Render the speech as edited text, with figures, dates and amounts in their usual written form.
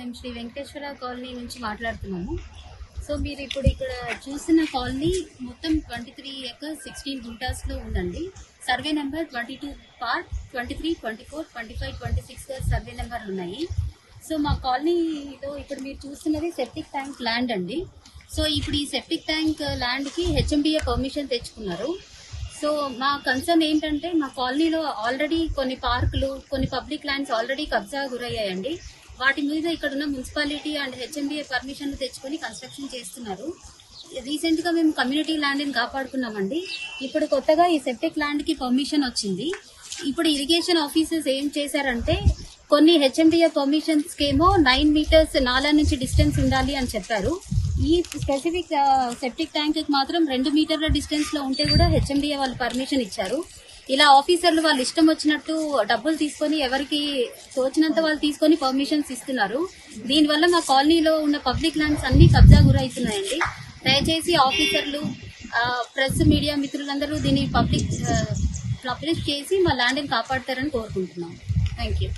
మేము శ్రీ వెంకటేశ్వర కాలనీ నుంచి మాట్లాడుతున్నాము. సో మీరు ఇప్పుడు ఇక్కడ చూస్తున్న కాలనీ మొత్తం 23 acres 16 గుంటాస్లో ఉందండి. సర్వే నెంబర్ 22 పార్ట్ 23, 24, 25, 26 సర్వే నెంబర్లు ఉన్నాయి. సో మా కాలనీలో ఇప్పుడు మీరు చూస్తున్నది సెప్టిక్ ట్యాంక్ ల్యాండ్ అండి. సో ఇప్పుడు ఈ సెప్టిక్ ట్యాంక్ ల్యాండ్కి హెచ్ఎండిఏ పర్మిషన్ తెచ్చుకున్నారు. సో మా కన్సర్న్ ఏంటంటే మా కాలనీలో ఆల్రెడీ కొన్ని పార్కులు, కొన్ని పబ్లిక్ ల్యాండ్స్ ఆల్రెడీ కబ్జా గురయ్యాయండి. వాటి మీద ఇక్కడ ఉన్న మున్సిపాలిటీ అండ్ హెచ్ఎండిఏ పర్మిషన్లు తెచ్చుకొని కన్స్ట్రక్షన్ చేస్తున్నారు. రీసెంట్గా మేము కమ్యూనిటీ ల్యాండ్ని కాపాడుకున్నామండి. ఇప్పుడు కొత్తగా ఈ సెప్టిక్ ల్యాండ్కి పర్మిషన్ వచ్చింది. ఇప్పుడు ఇరిగేషన్ ఆఫీసర్స్ ఏం చేశారంటే కొన్ని హెచ్ఎండిఏ పర్మిషన్స్కి ఏమో 9 meters నాలా నుంచి డిస్టెన్స్ ఉండాలి అని చెప్పారు. ఈ స్పెసిఫిక్ సెప్టిక్ ట్యాంక్ మాత్రం 2 మీటర్ల డిస్టెన్స్ లో ఉంటే కూడా హెచ్ఎండిఏ వాళ్ళు పర్మిషన్ ఇచ్చారు. ఇలా ఆఫీసర్లు వాళ్ళు ఇష్టం వచ్చినట్టు డబ్బులు తీసుకొని ఎవరికి తోచినంత వాళ్ళు తీసుకొని పర్మిషన్స్ ఇస్తున్నారు. దీనివల్ల మా కాలనీలో ఉన్న పబ్లిక్ ల్యాండ్స్ అన్ని కబ్జా గురవుతున్నాయండి. దయచేసి ఆఫీసర్లు, ప్రెస్, మీడియా మిత్రులందరూ దీన్ని పబ్లిష్ చేసి మా ల్యాండ్ని కాపాడతారని కోరుకుంటున్నాం. Thank you.